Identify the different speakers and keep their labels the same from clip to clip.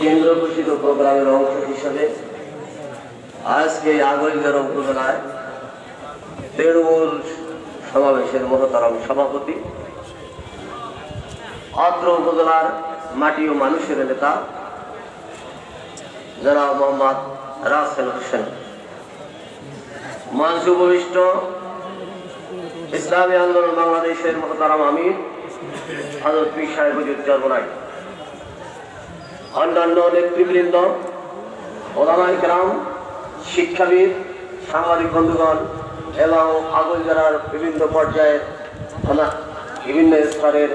Speaker 1: কেন্দ্র ঘোষিত প্রোগ্রামের অংশ হিসেবে আজকে আগৈলঝাড়া উপজেলায় তৃণমূল সমাবেশের মহতারাম সভাপতি, অত্র উপজেলার মাটি ও মানুষের নেতা জনাব মোহাম্মদ রাসেল হোসেন, মঞ্চ উপবিষ্ট ইসলামী আন্দোলন বাংলাদেশের মহতারাম আমির হযরত পীর সাহেব হুজুর চরমনাই, অন্যান্য নেতৃবৃন্দ, ওলামায়ে কেরাম, শিক্ষাবিদ, সাংবাদিক বন্ধুগণ এবং আগৈলঝাড়ার বিভিন্ন পর্যায়ের বিভিন্ন স্তরের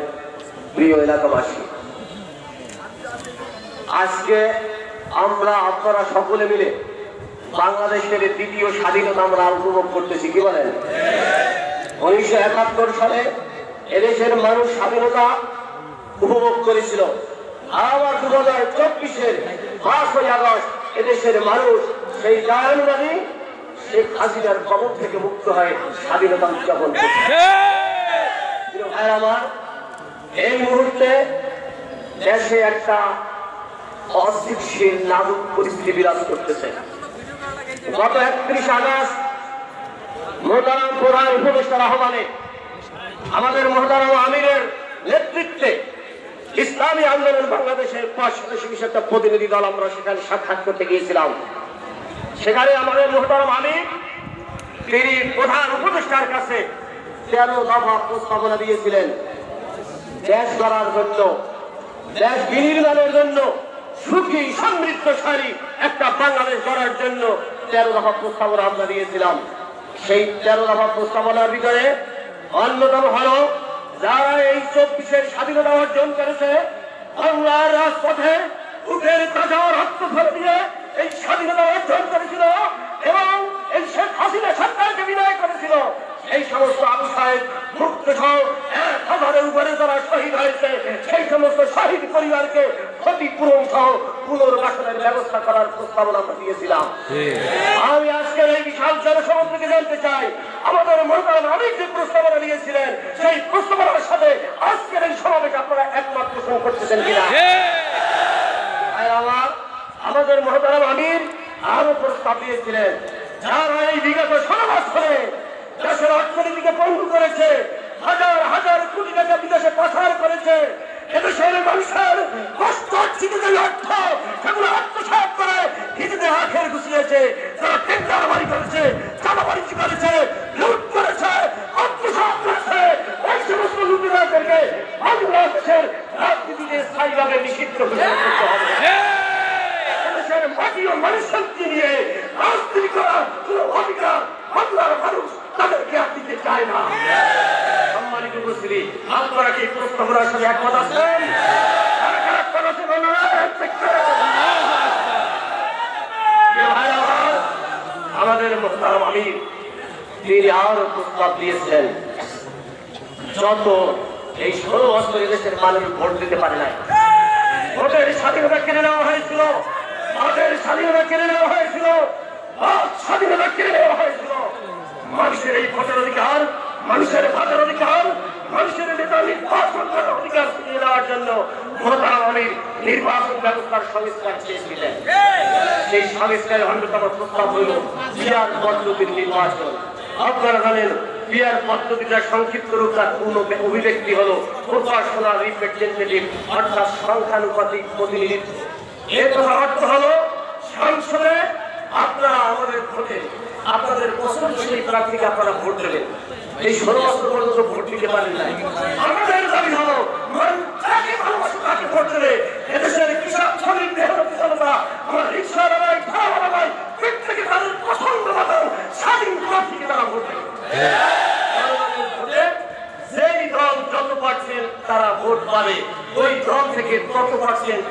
Speaker 1: প্রিয় এলাকাবাসী, আজকে আপনারা সকলে মিলে বাংলাদেশের দ্বিতীয় স্বাধীনতা আমরা উপভোগ করতেছি। কি বলেন? 1971 সালে এদেশের মানুষ স্বাধীনতা উপভোগ করেছিল। আবার 2024-এর 5ই আগস্ট এদেশের মানুষ সেই জায়গানুযায়ী শেখ হাসিনার কবর থেকে মুক্ত হয়ে স্বাধীনতা উদযাপন করছে। আমার এই মুহূর্তে দেশে একটা অস্থিতিশীল নাজুক পরিস্থিতি বিরাজ করতেছে। গত 31 আগস্ট মোহতারাম প্রধান উপদেষ্টার আহ্বানে আমাদের মোহতারাম আমিরের নেতৃত্বে ইসলামী আন্দোলন বাংলাদেশের 5 সদস্য বিশিষ্ট একটা প্রতিনিধি দল আমরা সেখানে সাক্ষাৎ করতে গিয়েছিলাম। সেখানে আমাদের মোহতারাম আমির তিনি প্রধান উপদেষ্টার কাছে 13 দফা প্রস্তাবনা দিয়েছিলেন। দেশ গড়ার জন্য, দেশ বিনির্মাণের জন্য, সুখী সমৃদ্ধশালী একটা বাংলাদেশ গড়ার জন্য 13 দফা প্রস্তাবনা আমরা দিয়েছিলাম। সেই 13 দফা প্রস্তাবনার ভিতরে অন্যতম হলো, যারা এই 24-এর স্বাধীনতা অর্জন করেছে, বাংলার রাজপথে বুকের তাজা রক্ত ফেলে দিয়ে এই স্বাধীনতা অর্জন করেছিল এবং এই শেখ হাসিনা সরকারকে বিদায় করেছিল, এই সমস্ত আবু সাহেব মুক্ত সহ 1000-এর উপরে যারা শহীদ হয়েছে, সেই সমস্ত শহীদ পরিবারকে ক্ষতিপূরণ সহ পুনর্বাসনের ব্যবস্থা করার প্রস্তাবনা দিয়েছিলাম। আমি আজকের এই বিশাল জনসভা থেকে জানতে চাই, আমাদের মোহতারাম আমির যে প্রস্তাবনা দিয়েছিলেন, সেই প্রস্তাবনার সাথে আজকের এই সমাবেশ আপনারা একমত পোষণ করতেছেন কিনা? আমাদের মোহতারাম আমির আরো প্রস্তাব দিয়েছিলেন, যারা এই বিগত 16 বছরে দেশের অর্থনীতিকে পঙ্গু করেছে, হাজার হাজার কোটি টাকা বিদেশে পাচার করেছে, এদেশের মানুষের কষ্ট অর্জিত যে অর্থ সেগুলো আত্মসাৎ করে নিজেদের আখের ঘুষিয়েছে, যারা টেন্ডার বাড়ি করেছে, চাঁদাবাড়ি করেছে, লুট করেছে, আত্মসাৎ করেছে, এই সমস্ত লুটেরাদেরকে বাংলাদেশের রাজনীতিতে স্থায়ীভাবে নিষিদ্ধ করতে হবে। এদেশের মাটি ও মানুষকে নিয়ে রাজনীতি করার কোন অধিকার বাংলার মানুষ তাদেরকে আর দিতে চায় না। সম্মানিত উপস্থিতি, আপনারা কি প্রস্তাবনার সাথে একমত আছেন? আমাদের মোহতারাম আমির তিনি আরো প্রস্তাব দিয়েছেন, যত এই 16 বছর এদেশের মানুষ ভোট দিতে পারে না, ভোটের স্বাধীনতা কেড়ে নেওয়া হয়েছিল, ভোটের স্বাধীনতা কেড়ে নেওয়া হয়েছিল, স্বাধীনতা কেড়ে নেওয়া হয়েছিল। মানুষের এই ভোটের অধিকার, মানুষের ভোটের অধিকার, মানুষের নেতা নির্বাচন করার অধিকার ফিরিয়ে দেওয়ার জন্য মোহতারাম আমির নির্বাচন ব্যবস্থার সংস্কার চেয়েছিলেন। সেই সংস্কারের অন্যতম প্রস্তাব হল পিআর পদ্ধতির নির্বাচন। আপনারা জানেন, পিআর পদ্ধতিটা সংক্ষিপ্ত রূপ, তার পূর্ণ অভিব্যক্তি হল প্রফেশনাল রিপ্রেজেন্টেটিভ, অর্থাৎ সংখ্যানুপাতিক প্রতিনিধিত্ব। এর অর্থ হল সংসদে আপনারা আমাদের ভোটে আপনাদের পছন্দসই প্রার্থীকে আপনারা ভোট দেবেন। এই 16 বছর পর্যন্ত ভোট দিতে পারেন নাই। আমাদের দাবি হলো যাকে ভালোবাসে তাকে ভোট দেবে। এদেশের কৃষক, শ্রমিক, মেহনতি জনতা, আমার রিক্সাওয়ালারাই, ভাড়াওয়ালারাই প্রত্যেকে তাদের পছন্দ মতো স্বাধীন প্রার্থীকে তারা ভোট দেবে। যেই দল যত পার্সেন্ট তারা ভোট পাবে, ওই দল থেকে তত পার্সেন্ট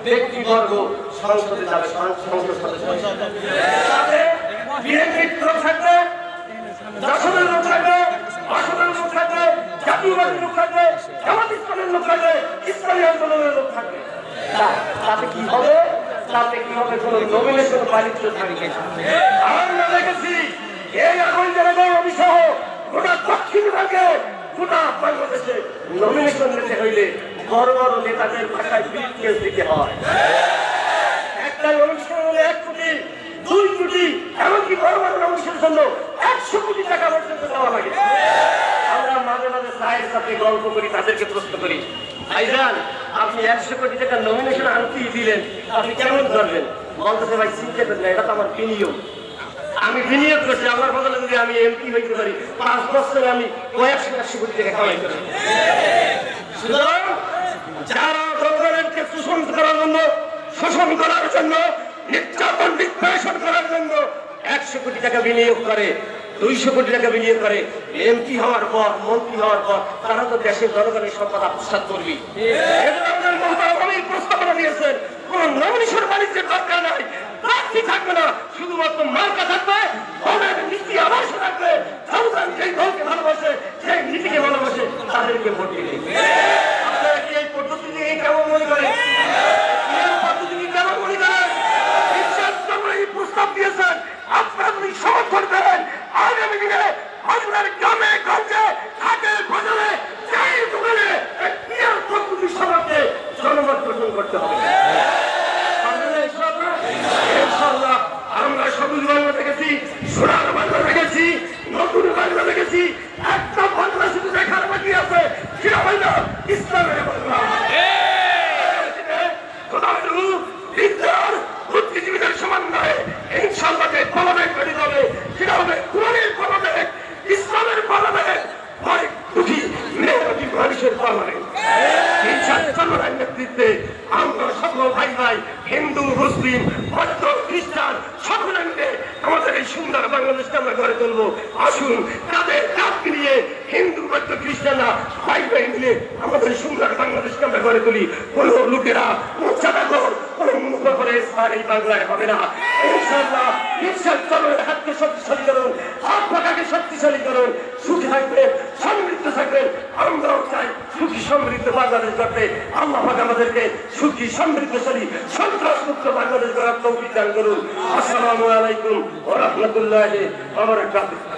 Speaker 1: ব্যক্তিবর্গ সংসদে যাবে, সংসদ সদস্য হিসেবে। বিএনপির লোক থাকবে, জাসদের লোক থাকবে, বাসদের লোক থাকবে, জাতীয়বাদীর লোক থাকবে, জামাত ইসলামের লোক থাকবে, ইসলামী আন্দোলনের লোক থাকবে। তাতে কি হবে? তাতে কি হবে? কোন নমিনেশন বাণিজ্য থাকবে না। আমরা দেখেছি এই আগৈলঝাড়া অভিসহ গোটা দক্ষিণ ভাগে, গোটা বাংলাদেশে নমিনেশন নিতে হইলে বড় বড় নেতাদের ভাষায় ব্রিফকেস দিতে হয়। একটা নমিনেশন হলে 1 কোটি 2 কোটি এমনকি বড় বড় নমিনেশনের জন্য 100 কোটি টাকা পর্যন্ত দেওয়া লাগে। আমরা মাঝে মাঝে সাহেবের সাথে গল্প করি, তাদেরকে প্রশ্ন করি, ভাইজান আপনি 100 কোটি টাকা নমিনেশন আনতেই দিলেন, আপনি কেমন করবেন? বলতেছে ভাই চিন্তা করেন না, এটা তো আমার বিনিয়োগ, আমি বিনিয়োগ করছি, আমার বদলে যদি আমি এমপি হইতে পারি 5 বছরে আমি কয়েকশো কোটি টাকা কামাই করব। সুতরাং যারা জনগণকে শোষণ করার জন্য, শোষণ করার জন্য, নির্যাতন নির্যাতন করার জন্য 100 কোটি টাকা বিনিয়োগ করে, 200 কোটি টাকা বিনিয়োগ করে, এমপি হওয়ার পর, মন্ত্রী হওয়ার পর তারা তো দেশের জনগণের সম্পদ আত্মসাৎ করবি। প্রস্তাবনা দিয়েছেন কোন নমিনেশন বাণিজ্যের দরকার নাই, প্রার্থী থাকবে না, শুধুমাত্র মার্কা থাকবে, দলের নীতি আদর্শ থাকবে, জনগণ যেই দলকে ভালোবাসে, সেই নীতিকে ভালোবাসে, তাদেরকে ভোট দিবে। আপনারা কি এই পদ্ধতি দিয়ে কেমন মনে করেন? কেমন মনে করেন? এই প্রস্তাব দিয়েছেন, আপনারা যদি সমর্থন করেন, আগামী দিনে আপনার গ্রামে গঞ্জে হাটে বাজারে চায়ের দোকানে ক্রিয়ার পদ্ধতি সমাজে জনমত গঠন করতে হবে। ইনশাআল্লাহ আমরা সবুজ বাংলা দেখেছি, সোনার বাংলা দেখেছি, নতুন বাংলা দেখেছি, একটা বাংলা শুধু দেখার বাকি আছে, সেটা হইল ইসলামের বাংলা। বিদ্যার বুদ্ধিজীবীদের সমন্বয়ে ইনশাআল্লাহ যে পার্লামেন্ট গঠিত হবে, সেটা হবে কোরআনের পার্লামেন্ট, ইসলামের পার্লামেন্ট, হয় দুঃখী মেহনতি মানুষের পার্লামেন্ট। নেতৃত্বে আমরা সকল ভাই ভাই, হিন্দু মুসলিম বৌদ্ধ খ্রিস্টান সকলে মিলে আমাদের এই সুন্দর বাংলাদেশকে আমরা গড়ে তুলবো। আসুন তাদের কাজ নিয়ে হিন্দু বৌদ্ধ খ্রিস্টানরা ভাই ভাই মিলে আমাদের সুন্দর বাংলাদেশকে আমরা গড়ে তুলি। কোন লোকেরা উচ্চারণ কোন মুখ করে এই বাংলায় হবে না। ইনশাআল্লাহ বিশ্বাস করুন, হাতকে শক্তিশালী করুন, হাত পাখাকে শক্তিশালী করুন, সুখী থাকবেন, সমৃদ্ধ থাকবেন। আমরাও চাই সুখী সমৃদ্ধ বাংলাদেশ গড়তে। আল্লাহ পাক আমাদেরকে সুখী সমৃদ্ধশালী সন্ত্রাস মুক্ত বাংলাদেশ গড়ার তৌফিক দান করুন। আসসালামু আলাইকুম ওয়া রাহমাতুল্লাহি ওয়া বারাকাতুহু।